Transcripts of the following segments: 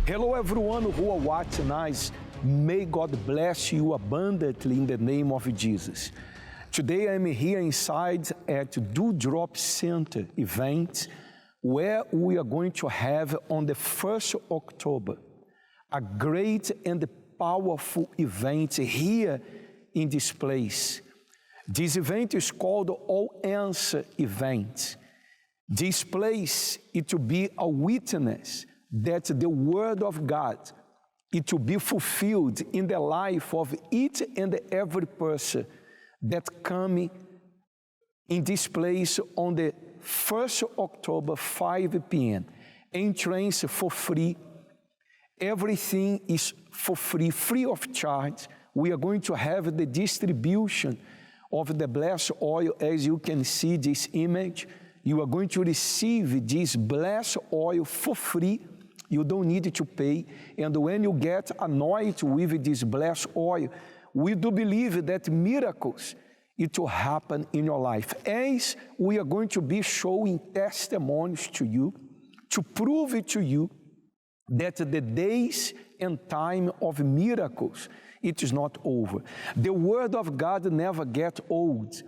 Hello everyone who are watching us. May God bless you abundantly in the name of Jesus. Today I am here inside at Dewdrop Center event where we are going to have on the 1st October a great and powerful event here in this place. This event is called All Answer Event. This place, it will be a witness that the Word of God, it will be fulfilled in the life of each and every person that come in this place on the 1st October, 5 p.m. Entrance for free. Everything is for free, free of charge. We are going to have the distribution of the blessed oil. As you can see this image, you are going to receive this blessed oil for free. You don't need to pay. And when you get anointed with this blessed oil, we do believe that miracles, it will happen in your life. As we are going to be showing testimonies to you, to prove it to you that the days and time of miracles, it is not over. The Word of God never gets old.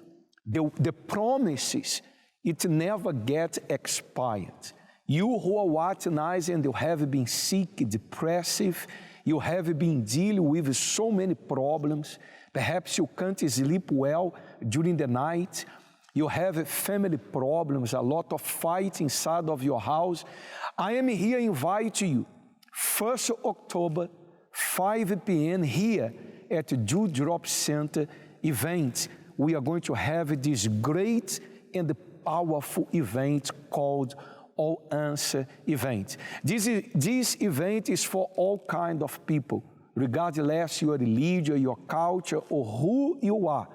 The promises, it never gets expired. You who are watching us and you have been sick, depressive, you have been dealing with so many problems, perhaps you can't sleep well during the night, you have family problems, a lot of fight inside of your house, I am here inviting you, 1st October, 5 p.m. here at Dewdrop Center event. We are going to have this great and powerful event called All Answer Event. This event is for all kinds of people, regardless your religion, your culture, or who you are.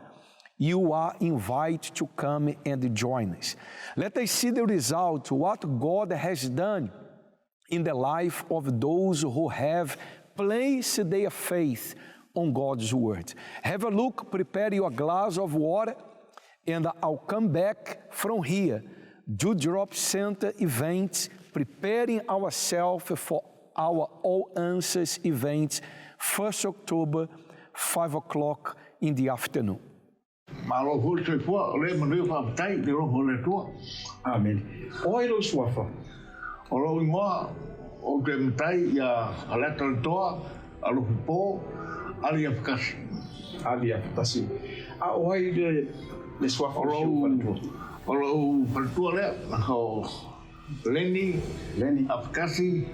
You are invited to come and join us. Let us see the result, what God has done in the life of those who have placed their faith on God's Word. Have a look, prepare your glass of water, and I'll come back from here. Dewdrop Center event, preparing ourselves for our All Answers event, 1st October, 5 o'clock in the afternoon. Amen. Oi lo suafa. Olo ingoa o te mtai ya aleta toa alo po ali afkasi. Ali afkasi. A oi le suafa Olo pertua le ho lenei afkasi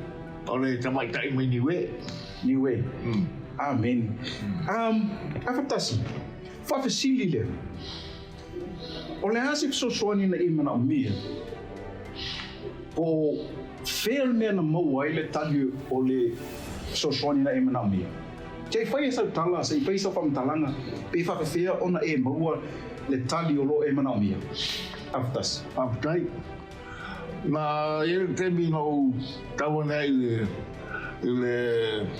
ole tamai tai mai niwe. Amen. Afkasi. Fa fasili le. Ole hasip so swani na imana umia. O fair me na mo ile tali ole so swani na imana umia. Jai fai sa tala sa i sa fam talanga pe fa fair ona e mo le tali olo e mana umia. Aftas. Aftai. Na ele temi no tawana ile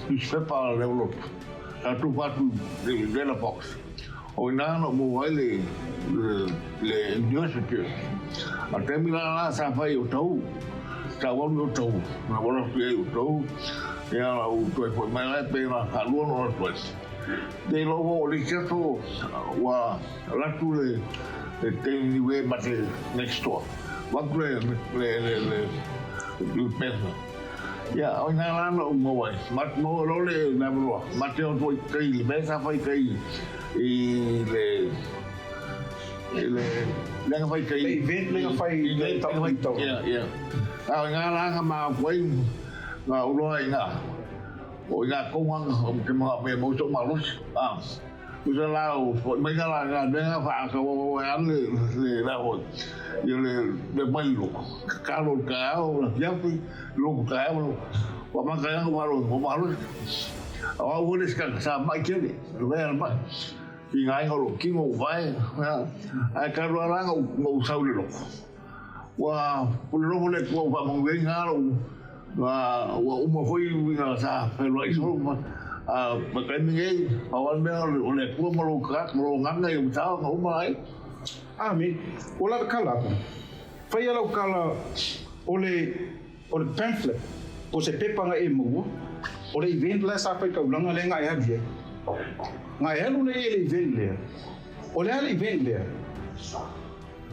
newspaper le lotu. Tu fatu de la box. O nano mo ile le newspaper. A temi la sa fai o tau. Sa won o tau. Na wona fai o tau. Ya o toi foi mai la pe na kaluon o pues. De logo o liceto wa la tu le niwe mate next door. What le pesa. Ya, o na no mo vai. Mat mo le na bro. Mate o toi kai le mesa fai kai. Le fai kai. Le fai tau. Ya. A nga la ma quay nga uloi nga. O nga công ang ke mga me mo so malus. Usa lao mấy cái là đen phá số án le la hồi le mai lu cá lu cá giáp lu cá lu và mang cái không vào luôn ở vừa đi cả sa mai kia đi rồi là mai thì ngay họ lu kia ngủ vai ai cá lu lá ngủ sau đi luôn và lu le qua và mong về ngã lu và một khối là sa phải loại số mà cái mình awal mel oleh ku melongak ngai usah ngau mai. Amin. Ola kala. Fai ala kala ole pamphlet ko se pepa nga e maua, o le event le sa Faikaulanga le ngai havi. Ngai helu le e le event le. O le ale event le.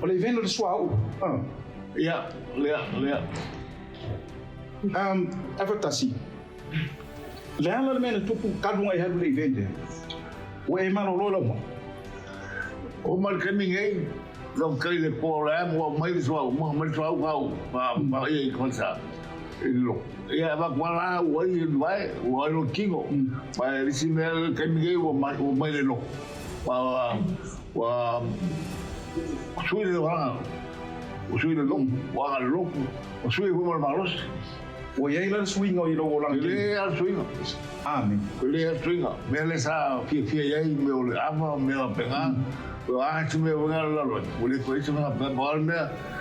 O le event le swau. Ia, lea. Afatasi. Le ala le mena tupu kadu ngai helu le event le. O e mano lola mo. O mal kemingei, lo kai le po le mo mai swau, mai swau kau, ma e konsa. Lo. Ia va kwala o i vai, o lo kingo. Pa risi me kemingei o mai le lo. Wa sui le wanga. O sui le lo, wa lo. O sui ho malos. O ia ila swinga i lo lang. Le al swinga. Amen. Le al swinga. Me le sa fia ia me o le ava me o penga. O a tu me o ngala lo. O le ko isa me ba me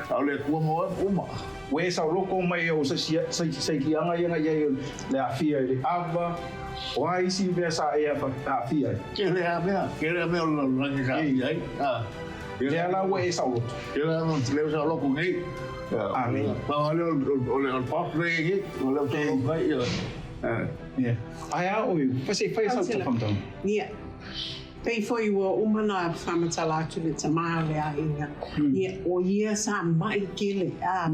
au le ku mo uma. We sa loko mai o sa ki anga ia le afia le ava. O ai si ve sa ia afia. Ke le me o lo ngi sa ai. Le ala we sa lo. Ke le le sa loko ngai. Amen. Pa le pas le o le so vai ia. Ai a o fa se fa sa tafam. Ia. Pei foi o umana whamatala atu le tamale a inga. Ia o ia sa mai kele a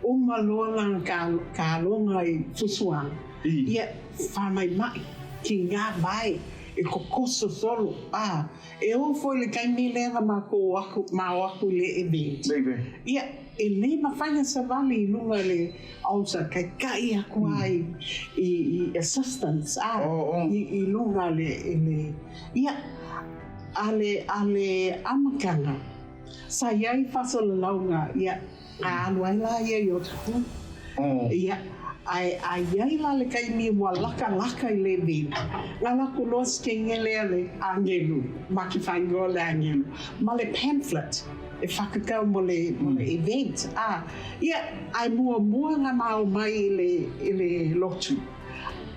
umalolang ka longa I fusuang. Ia whamai mai ki ngā mai e kokoso solo a e o foi le kaimi lera ma ko aku le event. Ia e le mawhainga sa vali lunga le ausa kai aku ai I assistance a I lunga le ia ale amakanga sa iai fasolalaunga ia a aluai la ia I o tuku ia a iai la le kaimi mua laka I le vina nga laku loa skengele ale angelu maki whaingoa le angelu ma le pamphlet e whakakau mo le event ia ai mua nga mao mai I le lotu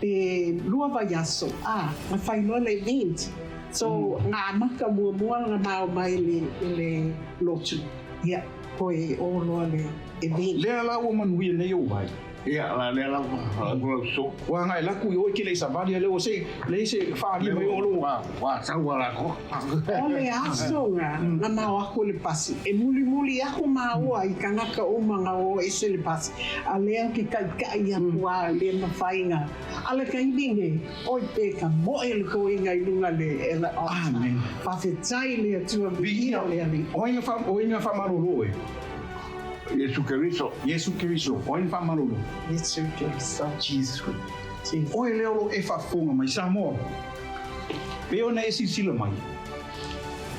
e lua vaiaso ma whaingoa le event so ngā maka mua nga mao mai le lotu. Ia, koe o loa le event. Lea la o manuia nei o vai. Ia, le la so. Wa ngai laku I o ki le savali le o se le se whaari mai o lo. Wa sau ala ko. O le aso nga mao ako le pasi. E muli ako mao I kangaka o mga o ese le pasi. A lea ki kai aku a le mawhainga. Ale ka ibinge, oi peka mo e le ko inga I lunga le Amen. Pawhetai le atua bihia le ali. Oinga whamarolo e. Yesu Keriso. Oinga whamarolo. Yesu Keriso. Jesus. Oi leo e whafonga mai Samoa. Peo na e sila mai.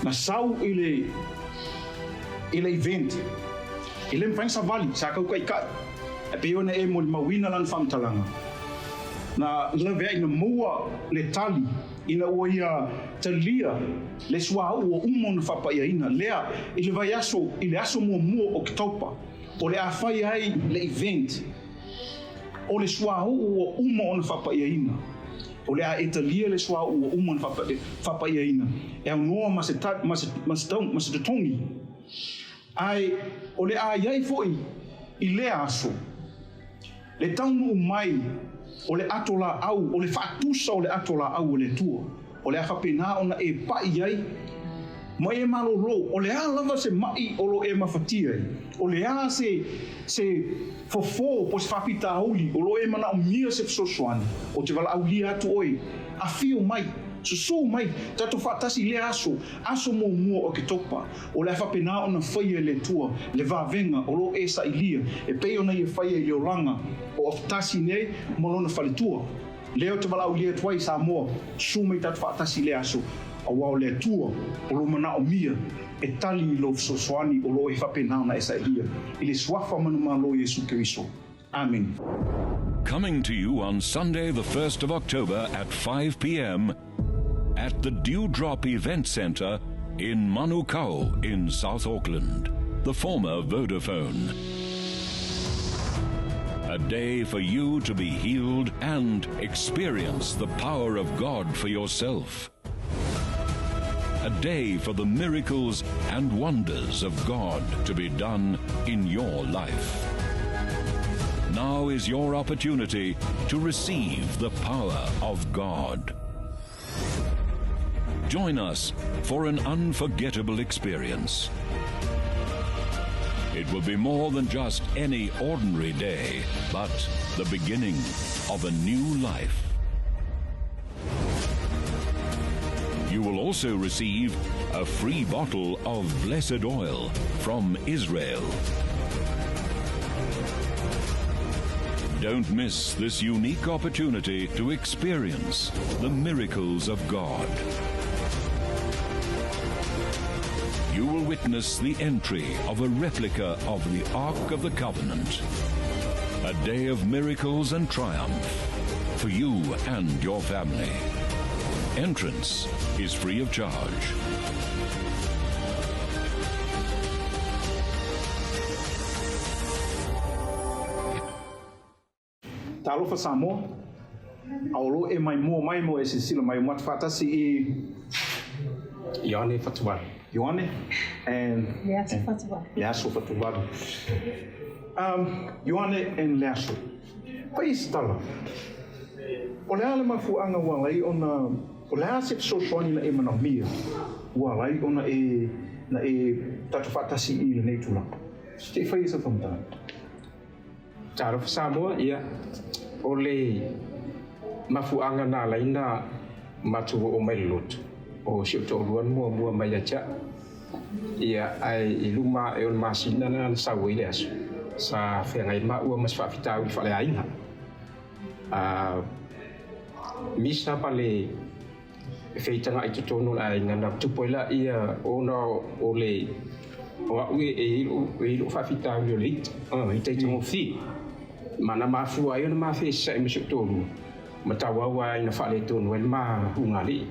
Na sau I le event. I le mwhainga sa vali, sa kau kai. E peo na e mo le mawina lan whamtalanga. Na lave ina mua le tali ina o ia talia le swau o umon whapaiaina lea I le vai aso I le aso mua Oktopa o le awhai ai le event o le swau o umon whapaiaina o le a etalia le swau o umon whapaiaina e au noa ma se tongi ai o le a iai foi I le aso le taunu mai o le atola au, o le whaatusa o le atola au o le tua. O le awhapena ona e pai ai. Ma e malolo, o le a lava se mai o lo e mawhatia ai. O le a se fofo po se whapita auli, o lo e mana o mia se fsosoani. O te wala aulia atu oi. A fio mai, so mai, tato whaatasi le aso mua o ke topa. O le awhapena ona whaia le tua, le vavenga, o lo e sa ilia. E pei ona I whaia I o langa. O tasi nei molona faletua leo te wala ulia tuai Samoa sumei tatu whaatasi le aso a wao le tua o lo mana o mia e tali I lo sosoani o lo e whapenao na esa elia I le swafa manuma lo Yesu Keriso. Amen. Coming to you on Sunday the 1st of October at 5 p.m. at the Dewdrop Event Centre in Manukau in South Auckland, the former Vodafone. A day for you to be healed and experience the power of God for yourself. A day for the miracles and wonders of God to be done in your life. Now is your opportunity to receive the power of God. Join us for an unforgettable experience. It will be more than just any ordinary day, but the beginning of a new life. You will also receive a free bottle of blessed oil from Israel. Don't miss this unique opportunity to experience the miracles of God. You will witness the entry of a replica of the Ark of the Covenant. A day of miracles and triumph for you and your family. Entrance is free of charge. Talofa Samoa, aulo e mai mo e se sila mai mat fatasi I Ione Fatuan. Ioane and Leaso Fatuan. Ioane and Leaso. Pais tala. O lea le mafuanga walai ona o lea se sosoani na e manamia. Walai ona na e tatu fatasi I lenei tula. Te fai sa famtana. Talofa Samoa ia o le mafuanga na laina matu o mai lotu. O si to luan mua mai acha ia ai iluma e on masina na sa wile asu sa fengai ma ua mas fa fita wi fale ainga misa pale feitanga I tutono ai ngana tupoila ia ona ole o ue e fa fita wi lit I te mo fi mana mafu ai ona ma fe sa e misu tolu matawa wa ina fale tonu el ma hungali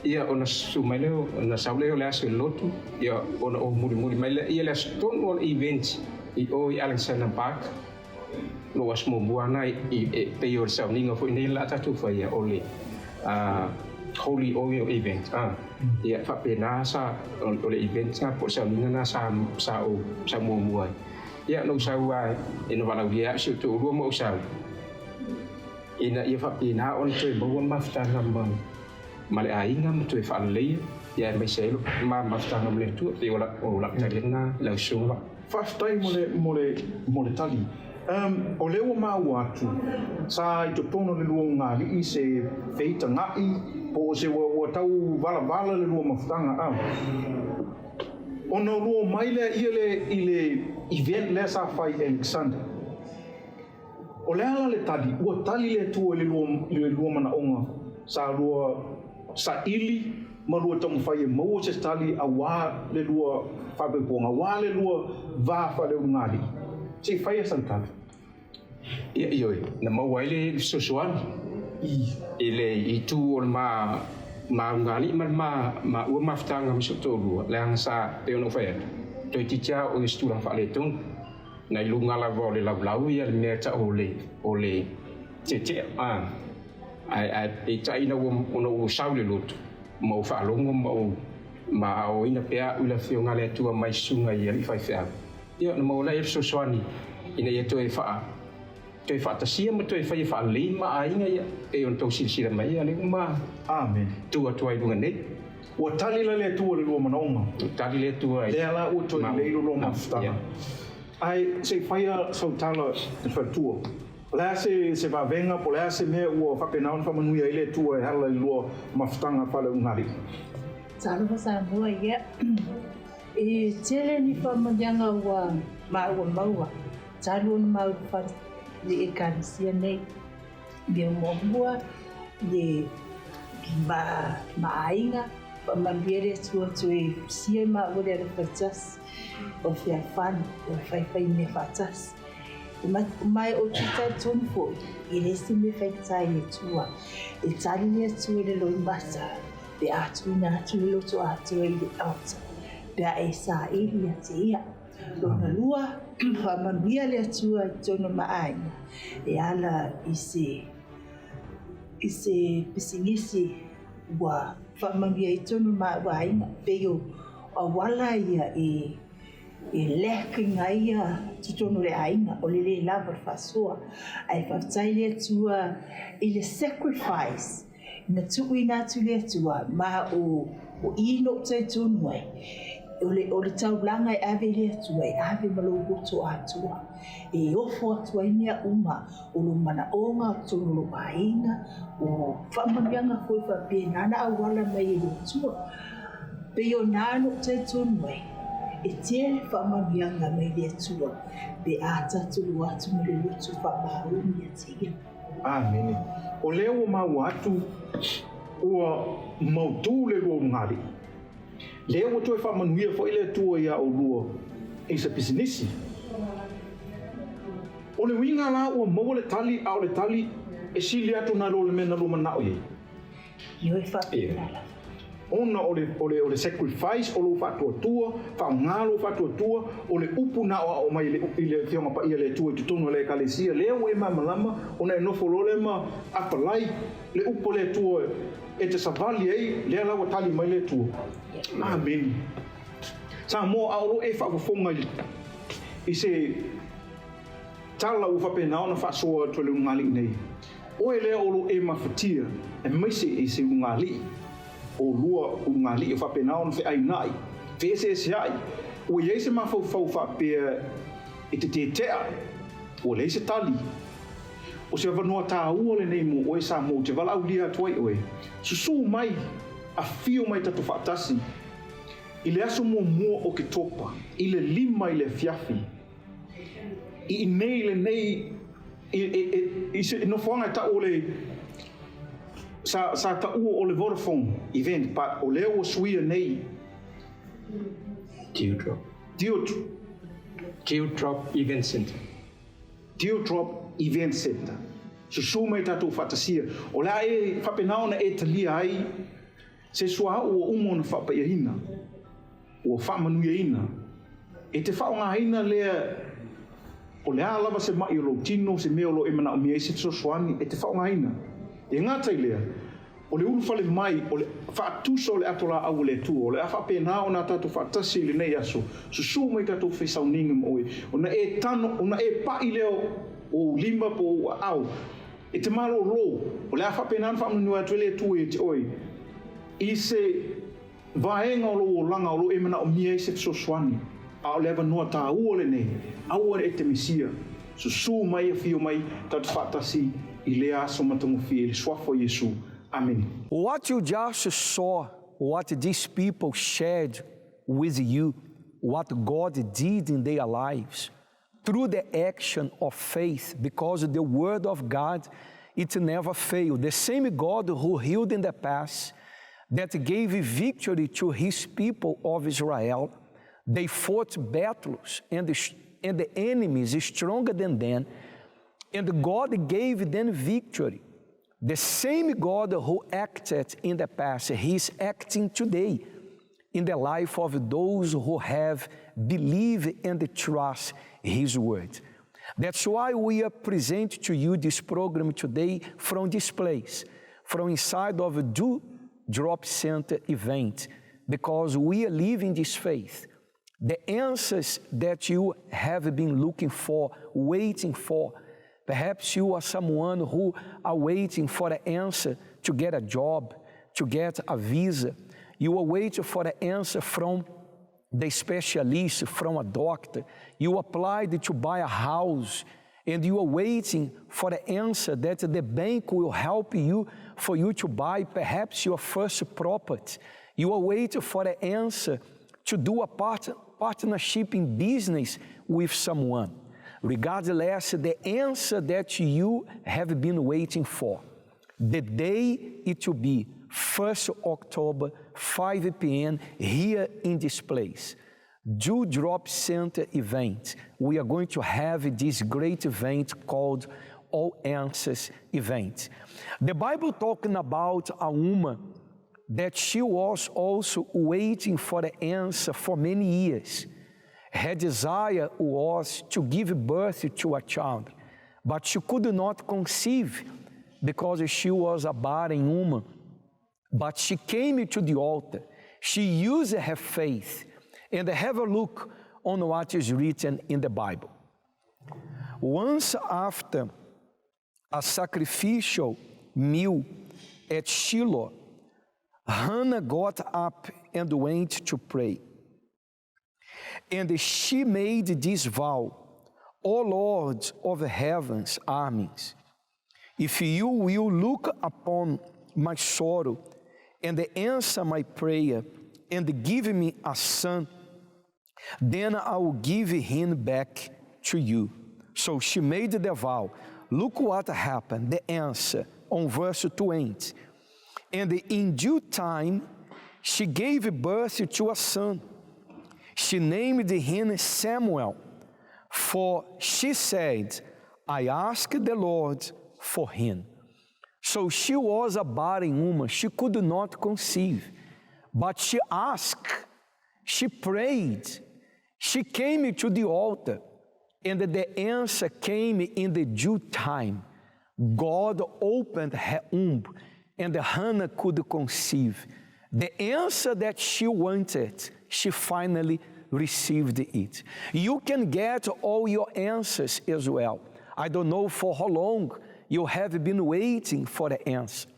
ia ona sumaileo na sauleo le aso lotu ia ona o muri mai ia le stone on event I o I Alexander Park no was mo buana I peor sauniga fo nei la tatu fa ia ole holy oil event ia fa pena sa ole event sa po sauniga na sa mo mua ia no sa wa ina wala ia so to ro mo sa ina ia fa pena on to bo mafta ngam male ainga mtu ifalei ya meselo ma maftanga mletu te ola talena la shunga faftai mole tali o leo ma watu sa I totono le luonga I se feita ngai po se wa tau vala le luonga maftanga ona luo maile ile event le sa fai Alexander o le tali o tali le tu le luonga na onga sa luo sa ili malua tong fai mo se tali awa le lua fa be ponga wa le lua va fa le ngali se fai santal ia na mo waile sosuan ile I tu on ma ngali ma u maftanga misuto lua lang sa te ono fai to ticha o stulang fa le tung na lunga la vole la blau ia le meta ole tete ai tai na o saule lotu mo fa longo ma o ina pea ula fionga le tua mai sunga ia I fai fea ia na mo la so swani ina ia to fa ta sia mo to fai fa le ma ainga ia e on to sila mai ale ma amen tua ai dunga nei o tali la le tua le lo manonga tali le tua le ala o to le lo mafta ai se fai so tala fa tua la se va venga por la se me o fa pena fa manu ia ile tu e hala lo maftanga fa le ngari Talofa Samoa ia e tele ni fa mandanga wa maua talo na mau fa le kansia nei be mo bua le ba ainga ba mambiere tu sia ma o le fatas o fia fan o fai me fatas mai o tita tumfo ile si me fai tua e tali ne tu le lo imbasa be atu na tu lo tu atu ile out be esa ile tia lo na lua fa mambia le tua tono mai e ala ise pisingisi wa fa mambia tono mai wa ina peo a wala ia e leke ngai tutono le ainga o le lava fasua ai fatai le tua i le sacrifice na tui na tu le tua ma o ino te tunwe o le taulanga e ave le tua e ave malogo to atua e ofo atua inia uma o lo mana onga tono lo ainga o whamamianga koe whapena na awala mai e le tua pe o nano te tunwe e tele whamamianga mai le tua pe ata tulu atu me le lutu whamaharumi atia. Amen. O leo mau atu ua mautu le lua ngari. Leo tu e whamanuia fo ile tua ia o lua e sa pisinisi. O le winga la ua mau le tali au le tali e sili atu na lo le mena lo manao ye. Yo e whapena la. Ona o le sacrifice o lo whatuatua, whaongalo whatuatua, o le upu na o mai i le whionga pa ia le tua i tutono le kalesia, leo e mamalama, ona e nofo lo le ma apalai, le upu le tua e te savali ei, lea lawa tali mai le tua. Amen. Sa mo auro e whafofonga i se tala u whapena ona whasoa tu le ungali nei. Oe lea olo e mawhatia, e maise e se ungali. O lua ungali e whapena ona whi ainai, whese se ai. O iei se mawhau whapea e te tea, o le se tali. O se whanua tā ua le nei mo oe sa mo te wala au lia tuai oe. Susu mai, a fio mai tatu whaatasi. I le aso mua o ke topa, i le lima i le fiafi. I nei le nei, i se no whanga ta o le, sa ta ua o le Vodafone event, pa o leo o suia nei. Teardrop Event Center. Teardrop Event Center. Susu mai tatu whaatasia. O lea e whapenaona e talia ai, se sua ua umo na whapaihina. Ua whamanuia ina. E te whaonga ina lea, o lea lava se mai o lo tino, se mea o lo emana o mia se sosoani, e te whaonga ina. E ngātai lea, o le ulufale mai, o le whaatusa o le atola au le tu, o le a whapena o nā tātou whaatasi le nei aso, susu mai tātou whaisauninga mo oe, o na e tano, o na e pai leo o lima po au, e te malo lo, o le a whapena o whamunua atu le tu e te oe, i se vaenga o lo langa o lo emana o mia i se sosoani, a o le ava noa tā ua le nei, aua e te mesia, susu mai a fio mai tātou whaatasi i le aso matango fie, le swafo Yesu. Amen. What you just saw, what these people shared with you, what God did in their lives, through the action of faith, because the word of God, it never failed. The same God who healed in the past, that gave victory to his people of Israel, they fought battles, and the enemies stronger than them, and God gave them victory. The same God who acted in the past, he is acting today in the life of those who have believed and trust his word. That's why we are presenting to you this program today from this place, from inside of a Drop Center event, because we are living this faith. The answers that you have been looking for, waiting for, perhaps you are someone who are waiting for the answer to get a job, to get a visa. You are waiting for the answer from the specialist, from a doctor. You applied to buy a house, and you are waiting for the answer that the bank will help you for you to buy perhaps your first property. You are waiting for the answer to do a partnership in business with someone. Regardless, the answer that you have been waiting for, the day it will be 1st October, 5 p.m. here in this place. Drop Center event. We are going to have this great event called All Answers event. The Bible talking about a woman that she was also waiting for the answer for many years. Her desire was to give birth to a child, but she could not conceive because she was a barren woman. But she came to the altar. She used her faith. And have a look on what is written in the Bible. Once after a sacrificial meal at Shiloh, Hannah got up and went to pray. And she made this vow, O Lord of the heavens' armies, if you will look upon my sorrow and answer my prayer and give me a son, then I will give him back to you. So she made the vow. Look what happened, the answer on verse 20. And in due time, she gave birth to a son. She named him Samuel, for she said, I asked the Lord for him. So she was a barren woman. She could not conceive. But she asked, she prayed, she came to the altar, and the answer came in the due time. God opened her womb, and Hannah could conceive. The answer that she wanted, she finally received it. You can get all your answers as well. I don't know for how long you have been waiting for the answer.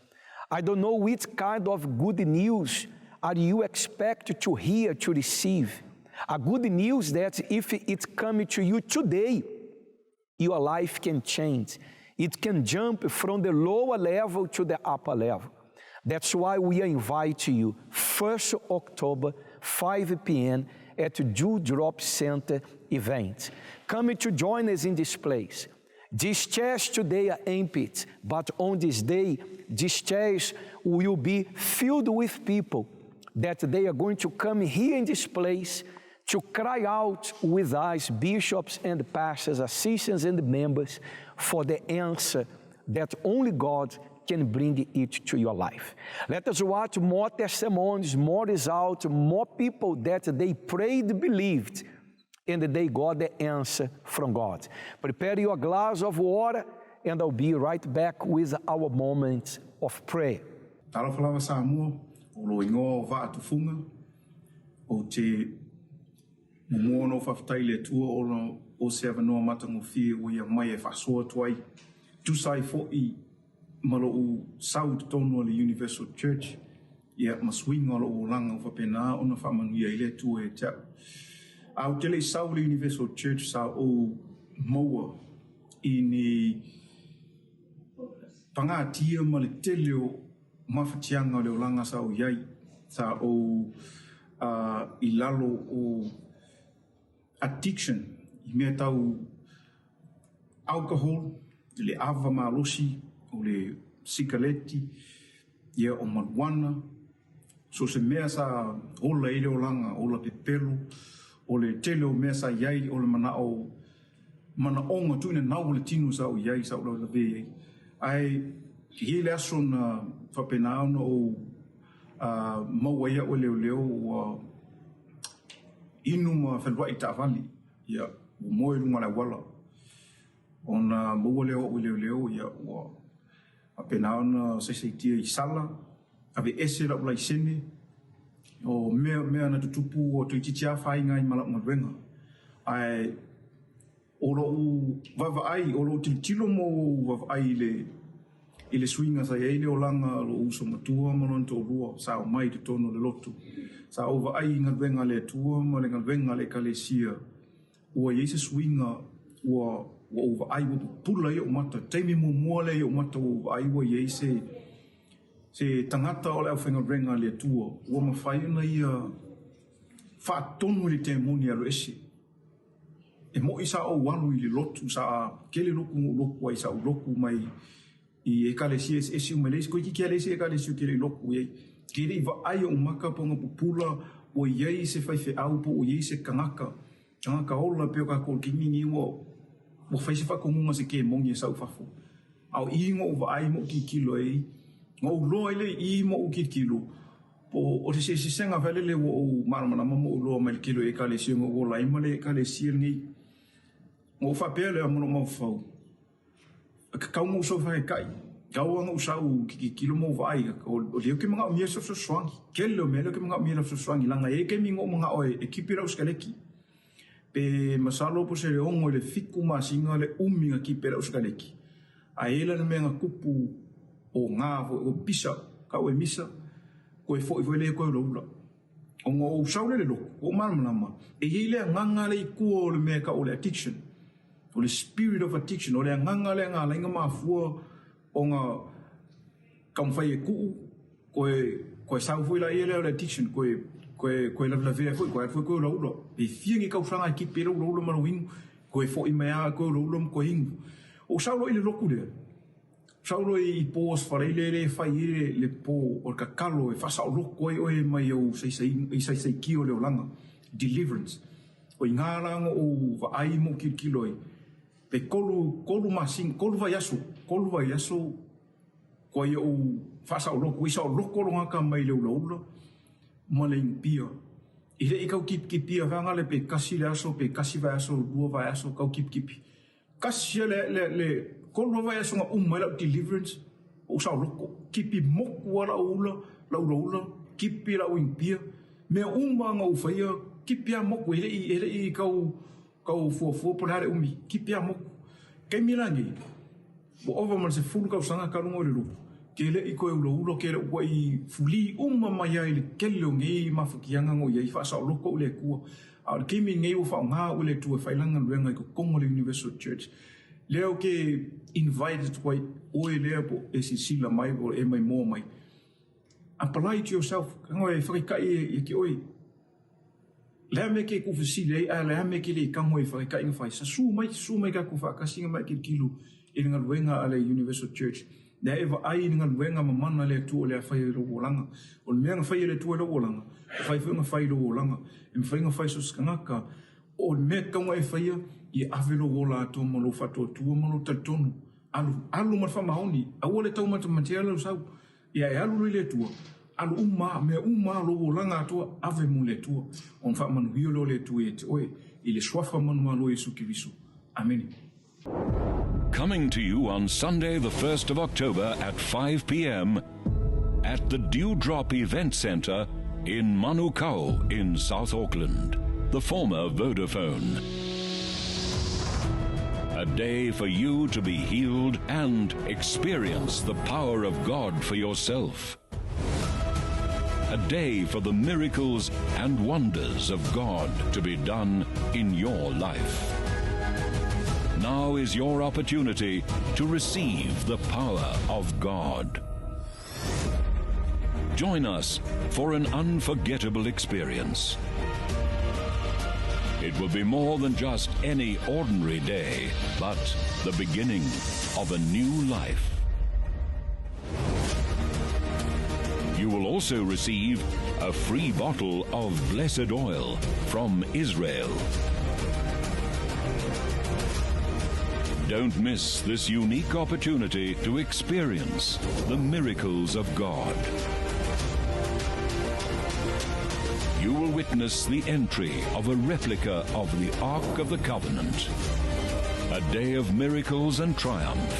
I don't know which kind of good news are you expect to hear, to receive. A good news that if it comes to you today, your life can change. It can jump from the lower level to the upper level. That's why we invite you, 1st October, 5 p.m. at Dewdrop Center event. Come to join us in this place. These chairs today are empty, but on this day, these chairs will be filled with people that they are going to come here in this place to cry out with us, bishops and pastors, assistants and members, for the answer that only God can bring it to your life. Let us watch more testimonies, more results, more people that they prayed, believed, and they got the answer from God. Prepare your glass of water, and I'll be right back with our moment of prayer. Talafalawa Samoa, o lo ingoa vaatufunga, o te mumono faafetai le tua o se avanoa matagofie ua ia mai e faasoa tuai. Tusai fo'i ma lo'u sau totonu o le Universal Church, ia masuiga o lo'u olaga o faapena ona faamanuia i le tua e te'u. Au te le sau le Universal Church sa o maua i ni pangatia ma le tele o mawhatianga o le olanga sa o iai, sa o i lalo o addiction, i mea tau alcohol, le ava malosi, o le sikaleti, ia o marijuana, so se mea sa ola i le olanga, ola pepelo, o le tele o mea sa iai, o le mana onga tuina nau le tinu sa o iai, sa o la vei. Ai, ki le aso na whapena ana o mauaia o leo o inu ma whenua i ta'awali, ia o moe lunga la wala. O na maua leo o leo, ia o whapena ana seseitia i sala, ave ese la ula i sene, o mea na tutupu o tuititia whainga i malak maruenga. Ai, o lo vavaai, o lo tilo mo vavaai i le swinga sa iei le o langa lo uso matua manon to lua, sa o mai te tono le lotu. Sa o vaai ngalwenga le tua, ma le ngalwenga le kalesia, ua iei se swinga, ua o vaai ua pula i o mata, teimi mo mua le i o mata o vaai ua iei se tangata o le au whengalwenga le tua, ua mawhaiuna ia whaatonu le temoni alo ese. E mo isa o walu i le lotu sa kele loku ai sa o loku mai i e kalesia esi o melesi ko i ki alesi e kalesia kele loku iei kele i vaai o maka ponga pupula o iei se whaife au po o iei se kangaka ola peo ka kol kingingi o whaise whakongunga se ke mongi e sau whafo au ingo o vaai mo ki kilo ei ngau loa ile i mo o ki kilo po o te se senga velele o maramanama mo o loa mai kilo e kalesia o laima le kalesia ngi o whapea lea mono mau whau. Kau ngau sau whae kai. Kau ngau sau ki kilo mau vai. O leo ke mga o mia sa swangi. Kele o mea leo ke mga o mia sa swangi. Langa e ke mingo mga oe e kipira uskaleki. pe masalo po se le ongo le fiku masinga le uminga ki pera uskaleki. A ela na menga kupu o ngā o pisa ka o misa ko e fo le ko lo o ngo saule le lo o malama e ile nganga le ku o le me ka o le addiction o le spirit of addiction o le nganga le nga lenga mafua o nga kam fai ku ko sa foi la ile le addiction ko la vea foi ko lo e fiengi ka franga ki pero lo maluing ko e fo i mea ko lo ko ing o saulo ile loku le saulo i pos fare le fai le po o kakalo e fasa o loko e mai o sei kio le olanga deliverance o ingaranga o vai mo kiloi pe kolu masin kolu vai aso ko e o fasa o loko isa o loko longa ka mai le ulo mo le impia ile ikau kip pia vanga le pe kasi le aso pe kasi vai aso dua vai aso kau kip kasi le kolo vai aso nga umela deliverance o sa loko kipi moku ala ula kipi la impia me nga ufaia kipi a moku ele i kau fo ponare umi kipi a moku ke milangi bo ova man se fulu kau sanga kalungo le lupo ke le i koe ula ke le ua i fuli mai ai le kele o ngei mafukianga ngo iai fa sa loko ule kua a kimi ngei o fa nga ule tu e failanga luenga i ko kongo le Universal Church leo ke invited quite oe lea po e si sila mai o e mai mō mai apply to yourself kango e whakikai e ki oi lea me ke kufisi lea me ke le kango e whakikai nga whai sa su mai ka kufakasinga mai ki kilo e nga luenga ale Universal Church na eva ai nga luenga mamana le tu o le whai lo wolanga o le mea nga whai le tu o lo wolanga whai whai lo wolanga e mwhai nga whai so skangaka o le mea kango e whaia i avelo wola to malo fato tu malo tatonu alu ma fa maoni a wole tau mata material usau ia e alu le tu alu uma lo wolanga to ave mu le tu on fa manu hiolo le tu et oi il swafa manu malo Yesu Kristo amen. Coming to you on Sunday the 1st of October at 5 p.m. at the Dewdrop Event Centre in Manukau in South Auckland, the former Vodafone. A day for you to be healed and experience the power of God for yourself. A day for the miracles and wonders of God to be done in your life. Now is your opportunity to receive the power of God. Join us for an unforgettable experience. It will be more than just any ordinary day, but the beginning of a new life. You will also receive a free bottle of blessed oil from Israel. Don't miss this unique opportunity to experience the miracles of God. You will witness the entry of a replica of the Ark of the Covenant. A day of miracles and triumph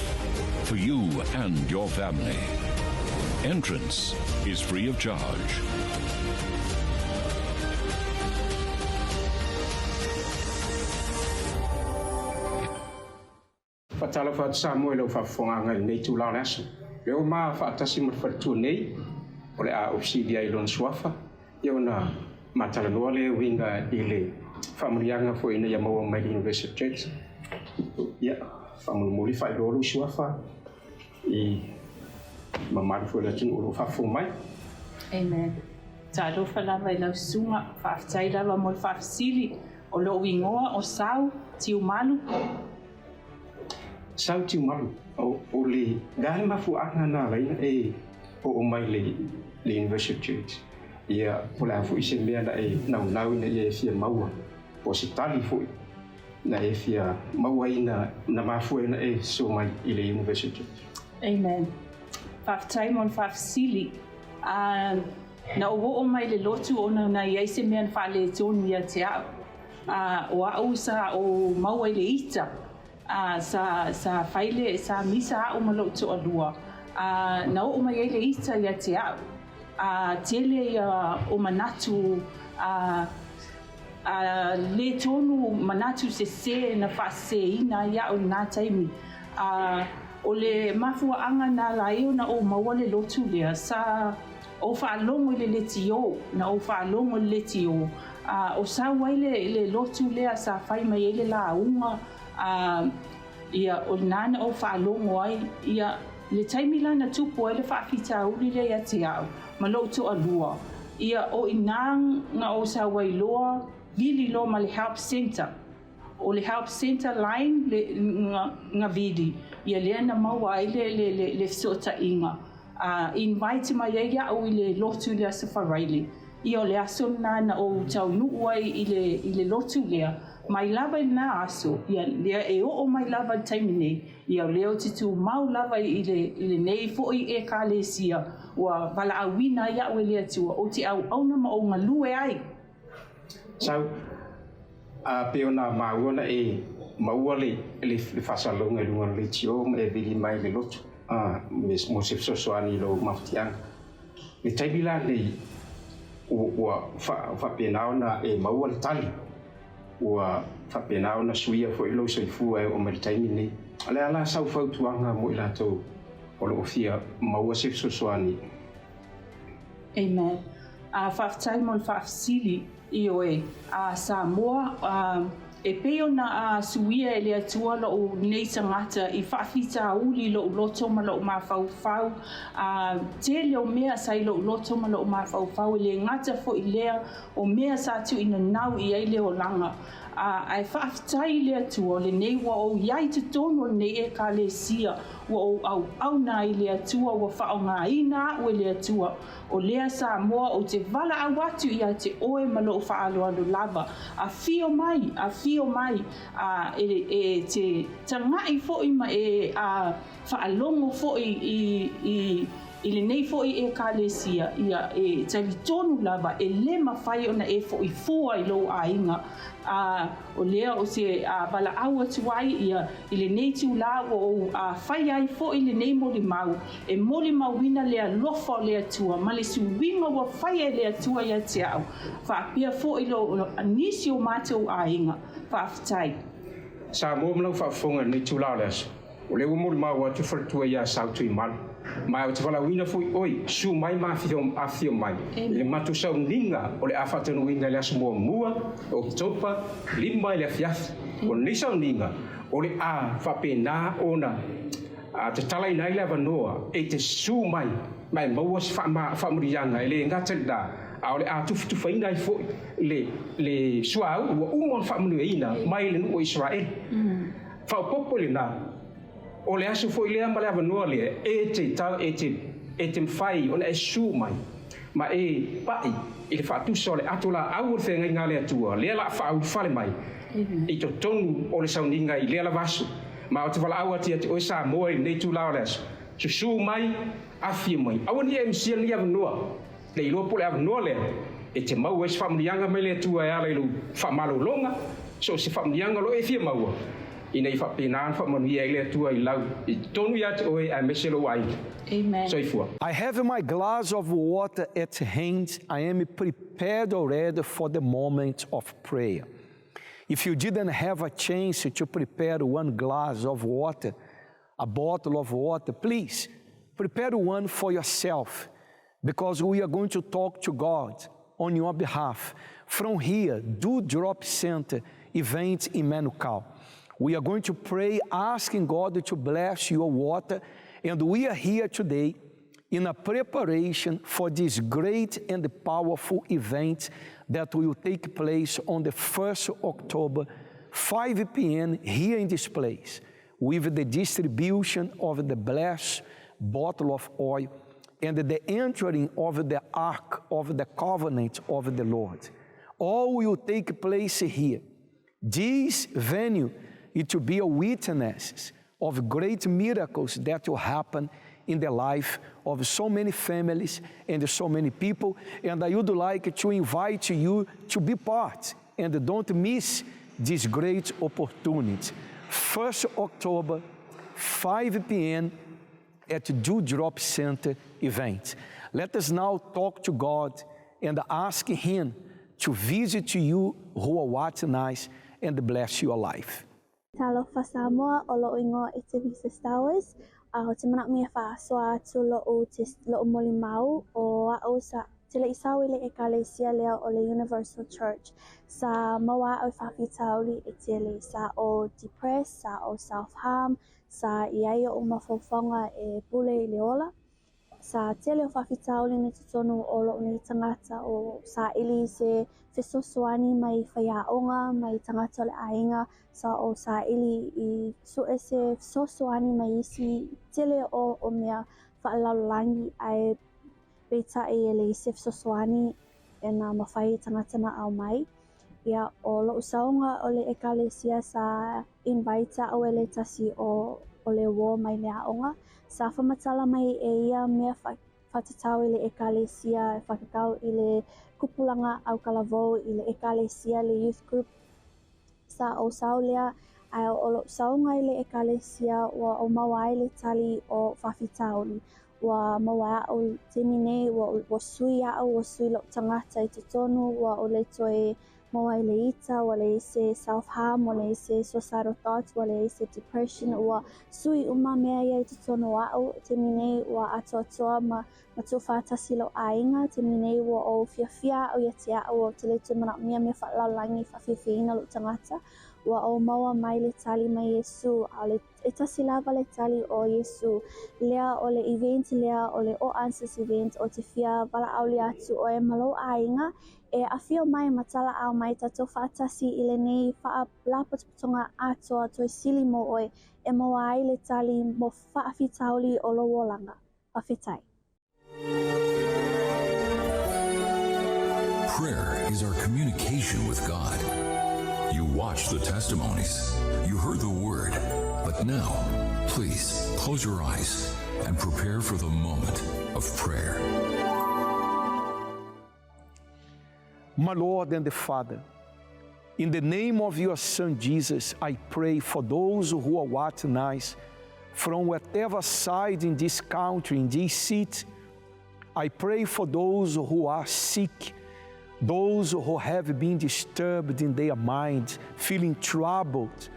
for you and your family. Entrance is free of charge. Fatala fa Samuel o fa fonga nei tu la naso. Leo ma fa atasi mo fa tu nei. Ole a obsidia i lon swafa. Yo na matala no le winga ile familianga fo ina ya mawa mai University Church. Ya famul mo li fa do swafa i mama fo la tin o fa fo mai. Amen. Ta do fa la vai la sunga fa tsaida lo mo fa sili o lo wingoa o sau tiu malu. Sauti malu o le gale mafu akna na laina e o mai le University Church. Ia pola fu ise mea na e nau ina ia fia maua po se tali fu na e fia maua ina na mafu ina e so mai i le University Church. Amen. Faf taimon faf sili na o mai le lotu ona na ia ise mea fa le tonu ia te au o au sa o maua i le ita sa faile sa misa o malo to alua na o mai ele ita ya te au tele o manatu le tonu manatu se na whaseina ia o nā taimi. O le mafuaanga nā lai na o maua le lotu lea sa o whaalongo le leti o, na o whaalongo le leti o. O sa wai le lotu lea sa whai mai ele la unga ia o nana o whaalongo ai ia le taimi la na tupu ele whaafita uli le ia te au ma lotu alua. Ia o inanga o sa wai loa vili lo ma le help center. O le help center line le nga vili. Ia lea na maua ai le sota inga. Invite mai ia o le lotu lea Safaraili. Ia o le aso na o tau nuu ai i le lotu lea. Mai lava na aso, ia lea e o mai lava taimi nei. Ia leo titu mau lava i le nei foi e ka le sia. Ua wala awina ia o lea tua. O te au na ma o ngā lue ai. Sau, peona maua e maua le whasalonga lunga le tio e vili mai le lotu. Mo se sosoani lo mafutianga. Le taimila nei ua whapenao na e maua le tali. Ua whapenao na suia fo ilo soifua e o mai taimi nei. Ale ala sau fautuanga mo ila tau o lo ofia maua se sosoani. Amen. Whaftai mo whafsili i oe. Samoa e peo na suia e lea tua lo nei tangata i whaafita uli lo loto ma lo mawhauwhau. Te leo mea sai lo loto ma lo mawhauwhau e le ngata fo i lea o mea sa tu ina nau i ei leo langa. Ai whaafitai lea tua le nei wa o iai te tono nei e ka le sia wa o au na i lea tua wa whao ngā ina ue lea tua. O lea sa moa o te vala au atu ia te oe ma lo whaaloalo lava. A fio mai e te tangai fo'i ma e whaalongo fo'i i le nei fo'i e ka le sia ia e tali tonu lava e le mawhai ona e fo'i fua i lo a inga. O lea o se vala au atu ai ia i le nei tiu la o whai ai fo'i le nei moli mau. E moli mau wina lea lofa o lea tua ma le suwinga wa whai e lea tua ia te au. Whaapia fo'i lo anisi o mātou a inga. Whaafitai. Sa mo mlau whaafonga nei tiu la leas. O lea moli mau atu wharatua ia sautu i manu. Mai o te wala wina fui oi, su mai ma afio mai. Le matu sauniga o le awhatanuinga le aso mua, o topa, lima i le afiafi. O le sauniga, o le whapena ona, te talai nai le avanoa, e te su mai maua se whamurianga, e le ngata da, o le tufutufaina i foi, le suau, ua umon whamunueina, mai le nuo Israel. Whaupopo le nā, o le aso foi lea ma le avanoa lea e te mwhai ona e su mai ma e pai i le whaatusa o le ato la au o le whengai ngā lea tua lea la whaau whale mai i to tonu o le sauninga i lea la vaso ma o te wala au ati ati o sa moa i nei tu lao le aso su mai afia mai awa ni e msia ni avanoa le ilo po le avanoa lea e te mau e se whamurianga mai lea tua e ala ilu whamalo longa so se whamurianga lo e fia maua ina i whapenaan whamanuia i lea tua i lau i tonu ia te oe a meselo ai. Amen. Soifua. I have my glass of water at hand. I am prepared already for the moment of prayer. If you didn't have a chance to prepare one glass of water, a bottle of water, please prepare one for yourself, because we are going to talk to God on your behalf from here, Dewdrop Center event in Manukau. We are going to pray asking God to bless your water, and we are here today in a preparation for this great and powerful event that will take place on the 1st October, 5 p.m. here in this place, with the distribution of the blessed bottle of oil and the entering of the Ark of the Covenant of the Lord. All will take place here. This venue, it will be a witness of great miracles that will happen in the life of so many families and so many people. And I would like to invite you to be part and don't miss this great opportunity. 1st October, 5 p.m. at Dewdrop Center event. Let us now talk to God and ask Him to visit you who are watching us and bless your life. Talofa Samoa o loʻo ingoa I te Visa Stars. Ho te mana mea whaasoa atu loʻo molimau o a'o sa te le isau I le ekalesia lea o le Universal Church. Sa maua au whawhitauli e te le sa o depressed, sa o self-harm, sa iai o mawhawhanga e pule I le ola. Sa tele o whawhitauli ni tutonu o loʻo ni tangata o sa ili se fesosoani mai whaiaonga, mai tangata o le ainga, sa o sa ili I sue se fesosoani mai isi tele o mea whaalaulangi ai beita e le se fesosoani e nā mawhai tangata na au mai. Ia o loʻo saunga o le ekalesia sa invite au e le tasi o le wo mai le aonga. Sa whamatala mai e ia mea whatatau I le ekalesia, whakakau I le kupulanga au kalavou I le ekalesia, le youth group. Sa o saulea, ai o lo saunga I le ekalesia, wa o maua le tali o whawhitauli. Wa maua o te mine, wa sui au, wa sui lo tangata I te tonu, wa o le toe maua I le ita, wa le se self-harm, wa le se suicidal thoughts, wa le se depression, wa sui uma mea ia I te tonu au, te mine wa atoa ma tu whātasi lo ainga, te mine wa o whiawhia au ia te au o te le te mana mea whalaulangi whawhiwhina lo tangata, wa o maua mai le tali mai Yesu, e tasi lava le tali o Yesu, lea o le event, lea o le o answers event, o te whia wala au le atu o e malo ainga, e awhio mai matala au mai tatou whaatasi I lenei wha lapatonga atoa toi sili mo oe e moa ai le tali mo whaafitauli o lo wolanga. Whawhitai. Prayer is our communication with God. You watched the testimonies, you heard the word, but now, please close your eyes and prepare for the moment of prayer. My Lord and the Father, in the name of your Son Jesus, I pray for those who are watching us from whatever side in this country, in this city. I pray for those who are sick, those who have been disturbed in their minds, feeling troubled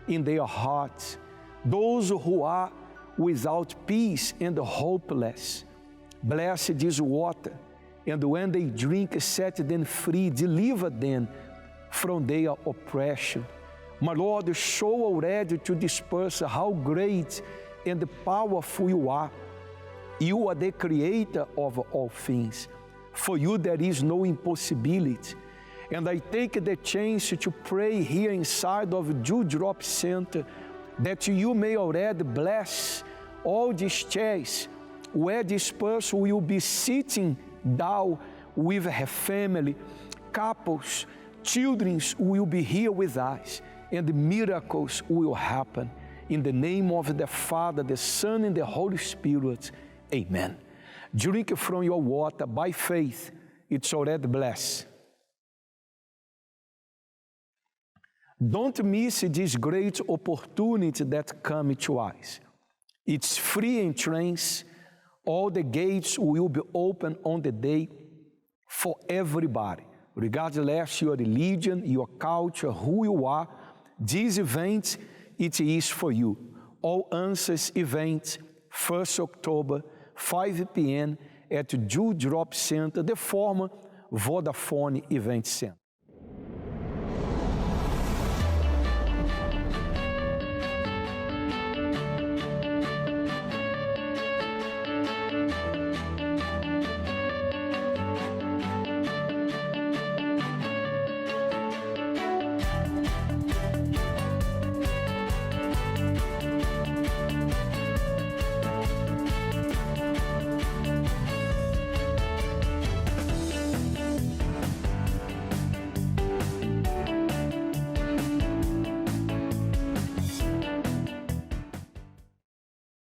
in their hearts, those who are without peace and hopeless. Bless this water, and when they drink, set them free, deliver them from their oppression. My Lord, show already to this person how great and powerful you are. You are the creator of all things. For you there is no impossibility. And I take the chance to pray here inside of Dewdrop Center that you may already bless all these chairs where this person will be sitting down with her family, couples, children will be here with us, and miracles will happen. In the name of the Father, the Son, and the Holy Spirit, amen. Drink from your water by faith, it's already blessed. Don't miss this great opportunity that comes to us. It's free entrance. All the gates will be open on the day for everybody, regardless your religion, your culture, who you are. This event, it is for you. All Answers event, 1st October, 5 p.m. at Dewdrop Center, the former Vodafone Event Center.